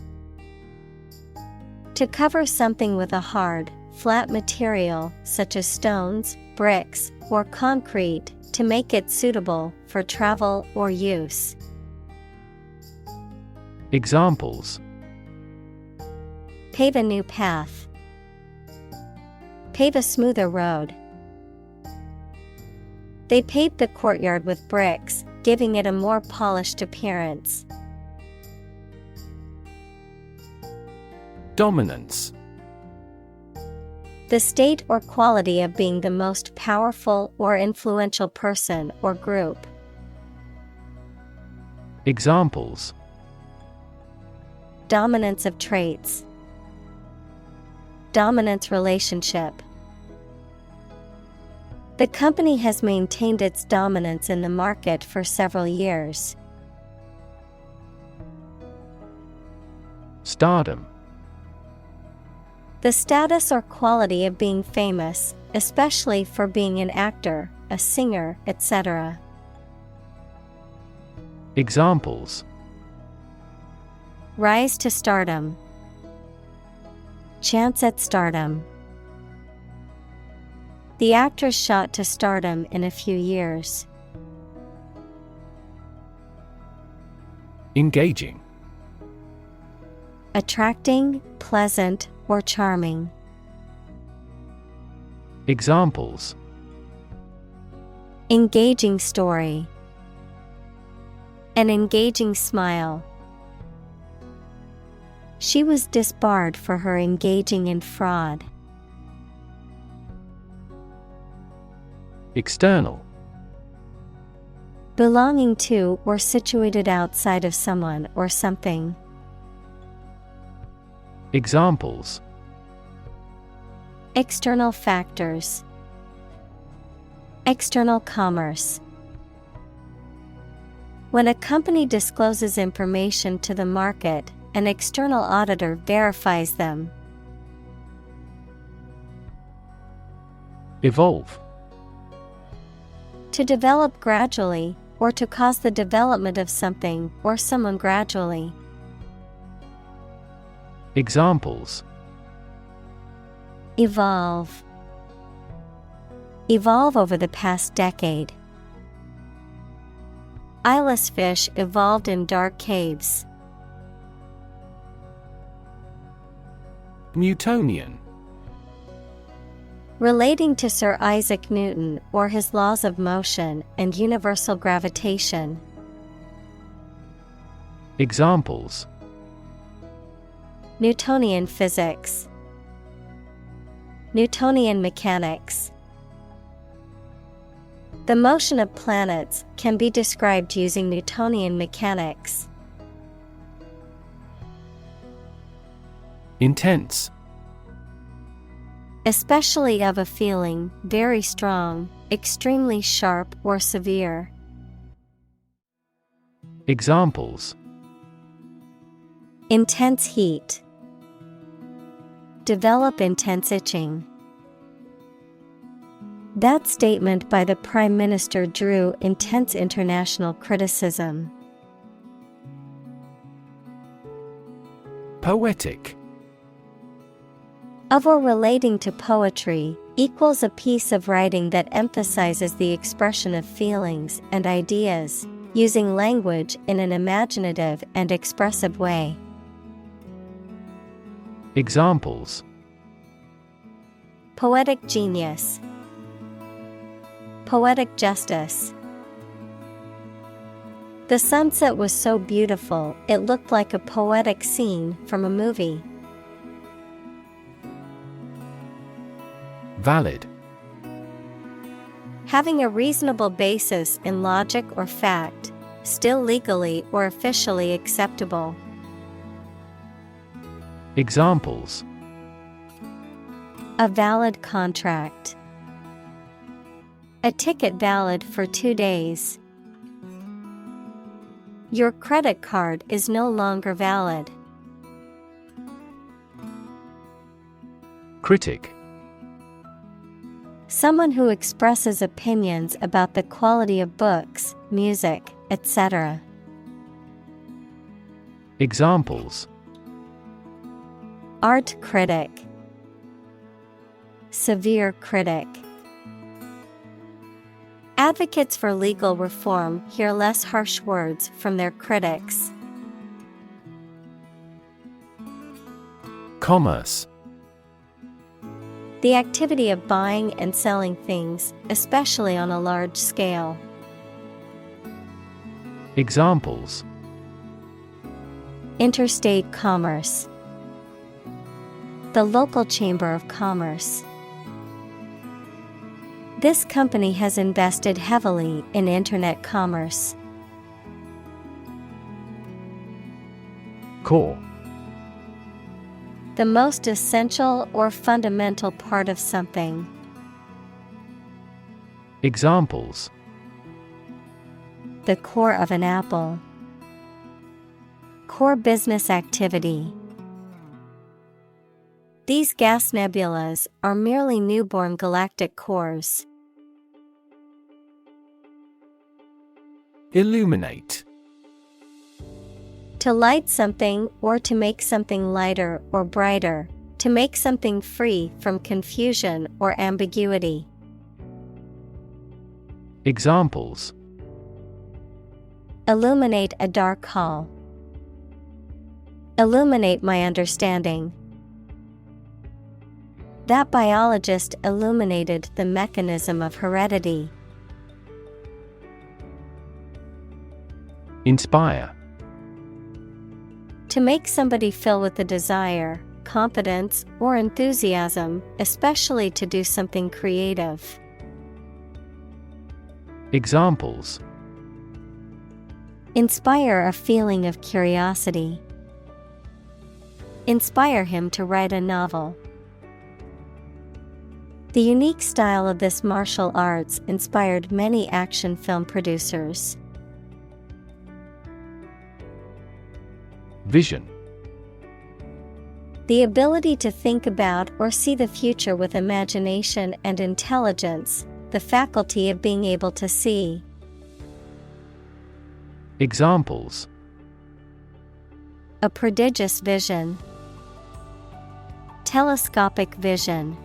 A: To cover something with a hard, flat material such as stones, bricks, or concrete to make it suitable for travel or use.
B: Examples:
A: Pave a new path. Pave a smoother road. They paved the courtyard with bricks, giving it a more polished appearance.
B: Dominance.
A: The state or quality of being the most powerful or influential person or group.
B: Examples:
A: Dominance of traits. Dominance relationship. The company has maintained its dominance in the market for several years.
B: Stardom.
A: The status or quality of being famous, especially for being an actor, a singer, etc.
B: Examples:
A: Rise to stardom. Chance at stardom. The actress shot to stardom in a few years.
B: Engaging.
A: Attracting, pleasant, or charming.
B: Examples:
A: Engaging story. An engaging smile. She was disbarred for her engaging in fraud.
B: External.
A: Belonging to or situated outside of someone or something.
B: Examples:
A: External factors. External commerce. When a company discloses information to the market, an external auditor verifies them.
B: Evolve.
A: To develop gradually, or to cause the development of something or someone gradually.
B: Examples:
A: Evolve. Evolve over the past decade. Eyeless fish evolved in dark caves.
B: Newtonian.
A: Relating to Sir Isaac Newton or his laws of motion and universal gravitation.
B: Examples:
A: Newtonian physics. Newtonian mechanics. The motion of planets can be described using Newtonian mechanics.
B: Intense.
A: Especially of a feeling, very strong, extremely sharp or severe.
B: Examples:
A: Intense heat. Develop intense itching. That statement by the Prime Minister drew intense international criticism.
B: Poetic.
A: Of or relating to poetry, equals a piece of writing that emphasizes the expression of feelings and ideas, using language in an imaginative and expressive way.
B: Examples:
A: Poetic genius. Poetic justice. The sunset was so beautiful, it looked like a poetic scene from a movie.
B: Valid.
A: Having a reasonable basis in logic or fact, still legally or officially acceptable.
B: Examples:
A: A valid contract. A ticket valid for 2 days. Your credit card is no longer valid.
B: Critic.
A: Someone who expresses opinions about the quality of books, music, etc.
B: Examples:
A: art critic, severe critic. Advocates for legal reform hear less harsh words from their critics.
B: Commerce.
A: The activity of buying and selling things, especially on a large scale.
B: Examples:
A: interstate commerce, the local chamber of commerce. This company has invested heavily in internet commerce.
B: Core.
A: The most essential or fundamental part of something.
B: Examples:
A: the core of an apple, core business activity. These gas nebulas are merely newborn galactic cores.
B: Illuminate.
A: To light something or to make something lighter or brighter, to make something free from confusion or ambiguity.
B: Examples:
A: illuminate a dark hall, illuminate my understanding. That biologist illuminated the mechanism of heredity.
B: Inspire.
A: To make somebody feel with the desire, confidence, or enthusiasm, especially to do something creative.
B: Examples:
A: inspire a feeling of curiosity, inspire him to write a novel. The unique style of this martial arts inspired many action film producers.
B: Vision.
A: The ability to think about or see the future with imagination and intelligence, the faculty of being able to see.
B: Examples:
A: a prodigious vision, telescopic vision.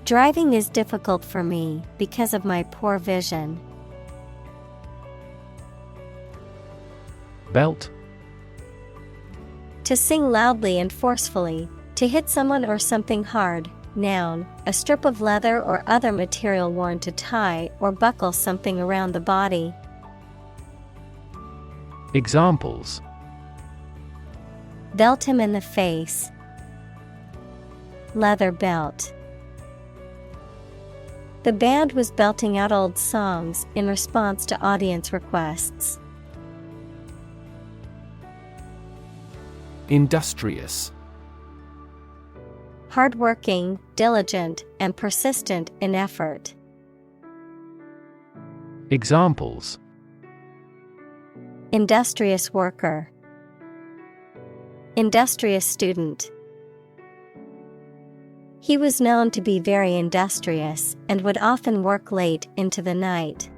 A: Driving is difficult for me because of my poor vision.
B: Belt.
A: To sing loudly and forcefully, to hit someone or something hard. Noun, a strip of leather or other material worn to tie or buckle something around the body.
B: Examples:
A: belt him in the face, leather belt. The band was belting out old songs in response to audience requests.
B: Industrious.
A: Hardworking, diligent, and persistent in effort.
B: Examples:
A: industrious worker, industrious student. He was known to be very industrious and would often work late into the night.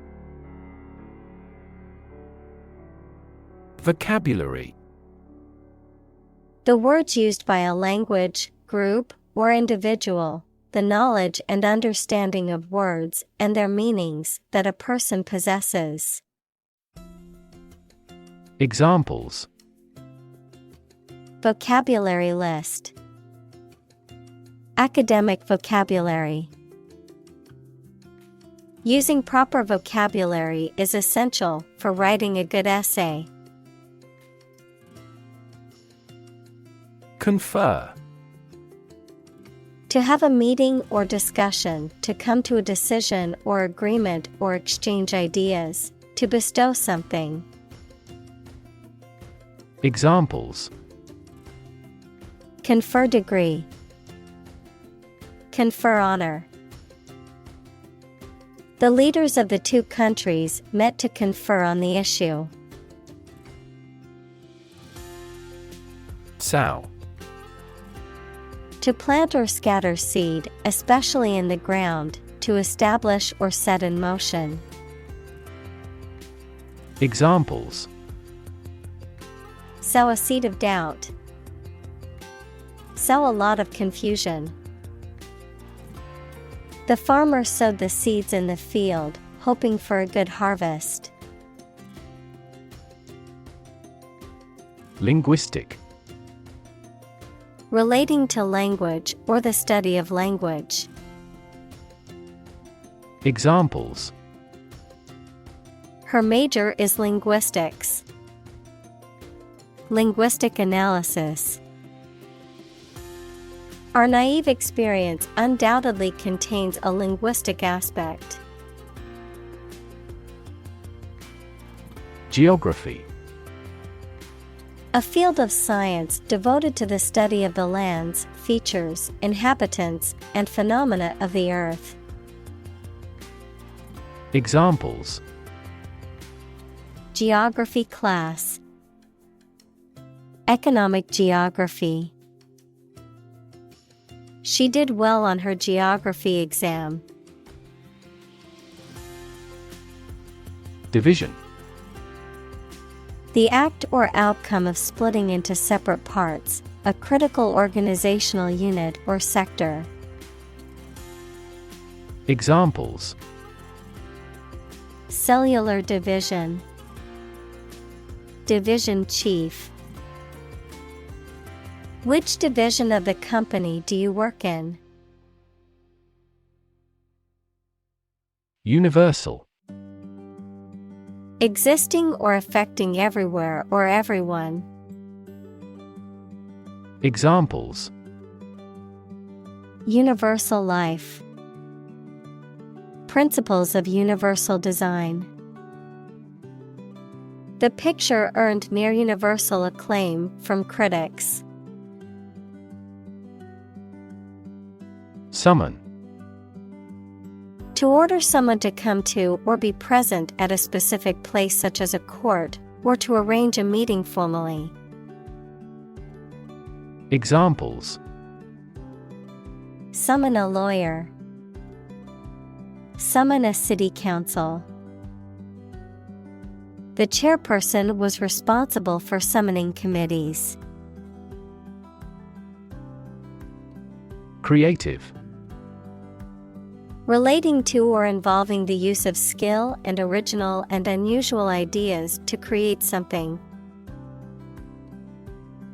B: Vocabulary.
A: The words used by a language, group, or individual, the knowledge and understanding of words and their meanings that a person possesses.
B: Examples:
A: vocabulary list, academic vocabulary. Using proper vocabulary is essential for writing a good essay.
B: Confer.
A: To have a meeting or discussion, to come to a decision or agreement or exchange ideas, to bestow something.
B: Examples:
A: confer degree, confer honor. The leaders of the two countries met to confer on the issue.
B: Sow.
A: To plant or scatter seed, especially in the ground, to establish or set in motion.
B: Examples:
A: Sow a seed of doubt. Sow a lot of confusion. The farmer sowed the seeds in the field, hoping for a good harvest.
B: Linguistic.
A: Relating to language or the study of language.
B: Examples:
A: Her major is linguistics. Linguistic analysis. Our naive experience undoubtedly contains a linguistic aspect.
B: Geography.
A: A field of science devoted to the study of the lands, features, inhabitants, and phenomena of the earth.
B: Examples:
A: Geography class. Economic geography. She did well on her geography exam.
B: Division.
A: The act or outcome of splitting into separate parts, a critical organizational unit or sector.
B: Examples:
A: Cellular division. Division chief. Which division of the company do you work in?
B: Universal.
A: Existing or affecting everywhere or everyone.
B: Examples:
A: Universal life. Principles of universal design. The picture earned near universal acclaim from critics.
B: Summon.
A: To order someone to come to or be present at a specific place such as a court, or to arrange a meeting formally.
B: Examples:
A: Summon a lawyer. Summon a city council. The chairperson was responsible for summoning committees.
B: Creative.
A: Relating to or involving the use of skill and original and unusual ideas to create something.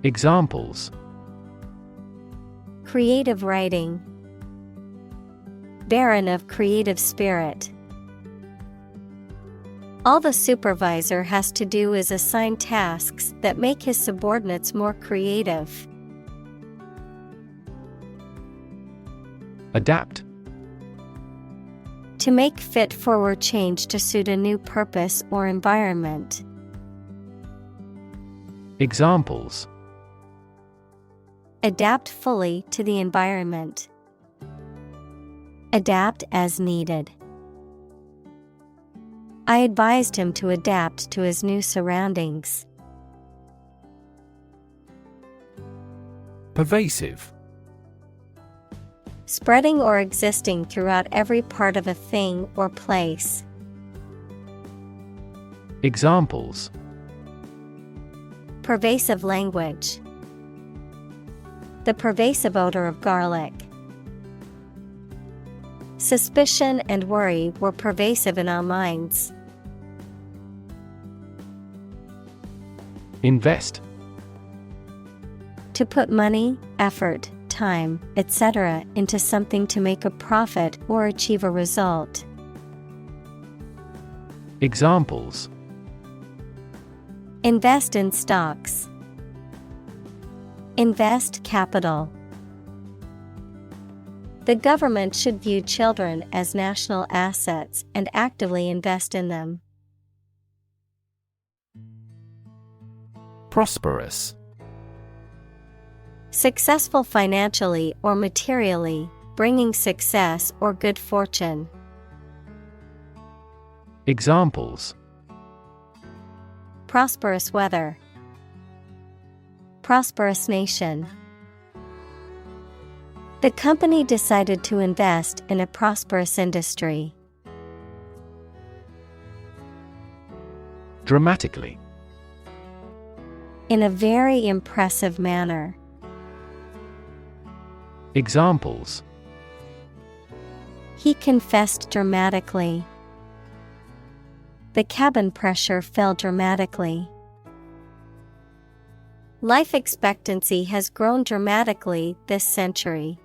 B: Examples:
A: Creative writing. Barren of creative spirit. All the supervisor has to do is assign tasks that make his subordinates more creative.
B: Adapt.
A: To make fit forward change to suit a new purpose or environment.
B: Examples:
A: Adapt fully to the environment. Adapt as needed. I advised him to adapt to his new surroundings.
B: Pervasive.
A: Spreading or existing throughout every part of a thing or place.
B: Examples:
A: Pervasive language. The pervasive odor of garlic. Suspicion and worry were pervasive in our minds.
B: Invest.
A: To put money, effort, time, etc. into something to make a profit or achieve a result.
B: Examples:
A: Invest in stocks. Invest capital. The government should view children as national assets and actively invest in them.
B: Prosperous.
A: Successful financially or materially, bringing success or good fortune.
B: Examples:
A: Prosperous weather. Prosperous nation. The company decided to invest in a prosperous industry.
B: Dramatically.
A: In a very impressive manner.
B: Examples:
A: He confessed dramatically. The cabin pressure fell dramatically. Life expectancy has grown dramatically this century.